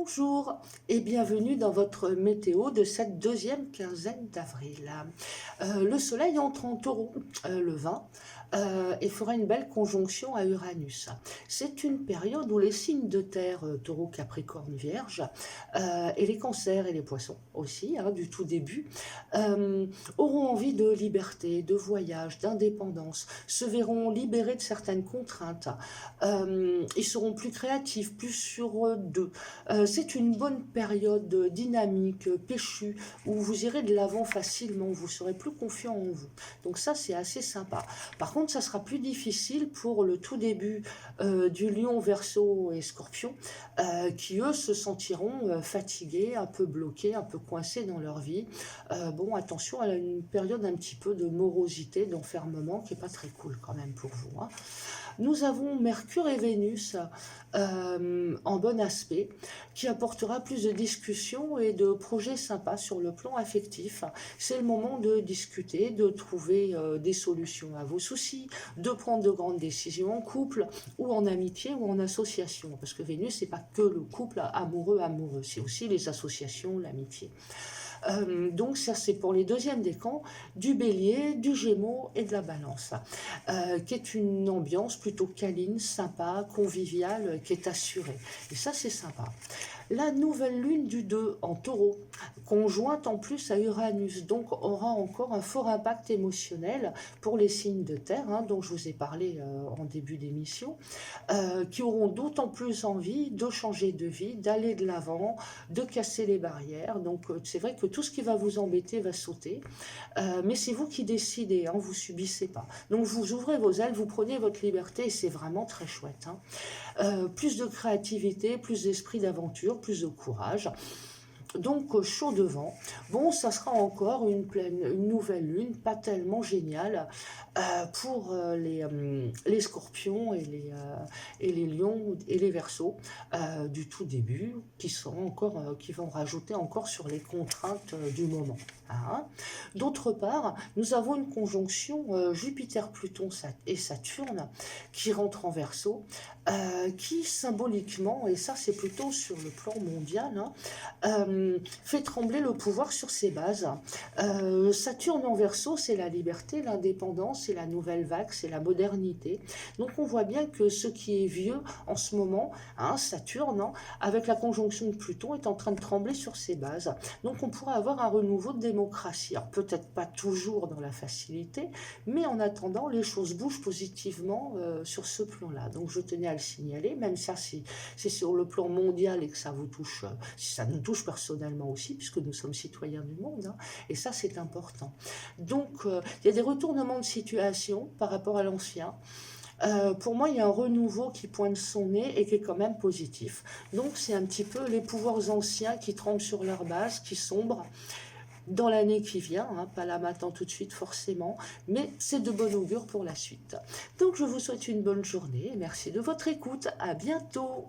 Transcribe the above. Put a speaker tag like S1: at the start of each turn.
S1: Bonjour et bienvenue dans votre météo de cette deuxième quinzaine d'avril. Le soleil entre en taureau le 20 et fera une belle conjonction à Uranus. C'est une période où les signes de terre, taureau, capricorne, vierge, et les cancers et les poissons aussi, du tout début, euh, auront envie de liberté, de voyage, d'indépendance, se verront libérés de certaines contraintes. Ils seront plus créatifs, plus sur d'eux. C'est une bonne période dynamique, péchue, où vous irez de l'avant facilement, vous serez plus confiant en vous. Donc ça, c'est assez sympa. Par contre, ça sera plus difficile pour le tout début du Lion, Verseau et Scorpion, qui eux se sentiront fatigués, un peu bloqués, un peu coincés dans leur vie. Bon, attention, elle a une période un petit peu de morosité, d'enfermement, qui n'est pas très cool quand même pour vous. Nous avons Mercure et Vénus en bon aspect, qui apportera plus de discussions et de projets sympas sur le plan affectif. C'est le moment de discuter, de trouver des solutions à vos soucis, de prendre de grandes décisions en couple ou en amitié ou en association. Parce que Vénus, c'est pas que le couple amoureux, c'est aussi les associations, l'amitié. Donc ça c'est pour les deuxièmes décans du Bélier, du Gémeaux et de la Balance, qui est une ambiance plutôt câline, sympa, conviviale, qui est assurée. Et ça c'est sympa. La nouvelle lune du 2 en Taureau, conjointe en plus à Uranus, donc aura encore un fort impact émotionnel pour les signes de terre, dont je vous ai parlé en début d'émission, qui auront d'autant plus envie de changer de vie, d'aller de l'avant, de casser les barrières. Donc c'est vrai que tout ce qui va vous embêter va sauter, mais c'est vous qui décidez, vous subissez pas. Donc vous ouvrez vos ailes, vous prenez votre liberté et c'est vraiment très chouette. Plus de créativité, plus d'esprit d'aventure, plus de courage. Donc chaud devant. Bon, ça sera encore une nouvelle lune, pas tellement géniale pour les scorpions et les lions et les verseaux du tout début, qui vont rajouter encore sur les contraintes du moment. D'autre part, nous avons une conjonction Jupiter-Pluton et Saturne qui rentre en Verseau, qui symboliquement, et ça c'est plutôt sur le plan mondial, fait trembler le pouvoir sur ses bases. Saturne en Verseau, c'est la liberté, l'indépendance, c'est la nouvelle vague, c'est la modernité. Donc on voit bien que ce qui est vieux en ce moment, Saturne, avec la conjonction de Pluton, est en train de trembler sur ses bases. Donc on pourrait avoir un renouveau de démocratie. Alors peut-être pas toujours dans la facilité, mais en attendant, les choses bougent positivement sur ce plan-là. Donc je tenais à le signaler, même ça c'est sur le plan mondial et que ça vous touche, ça nous touche personnellement aussi, puisque nous sommes citoyens du monde, et ça c'est important. Donc il y a des retournements de situation par rapport à l'ancien. Pour moi, il y a un renouveau qui pointe son nez et qui est quand même positif. Donc c'est un petit peu les pouvoirs anciens qui tremblent sur leur base, qui sombrent dans l'année qui vient, pas là maintenant tout de suite forcément, mais c'est de bon augure pour la suite. Donc je vous souhaite une bonne journée et merci de votre écoute. À bientôt.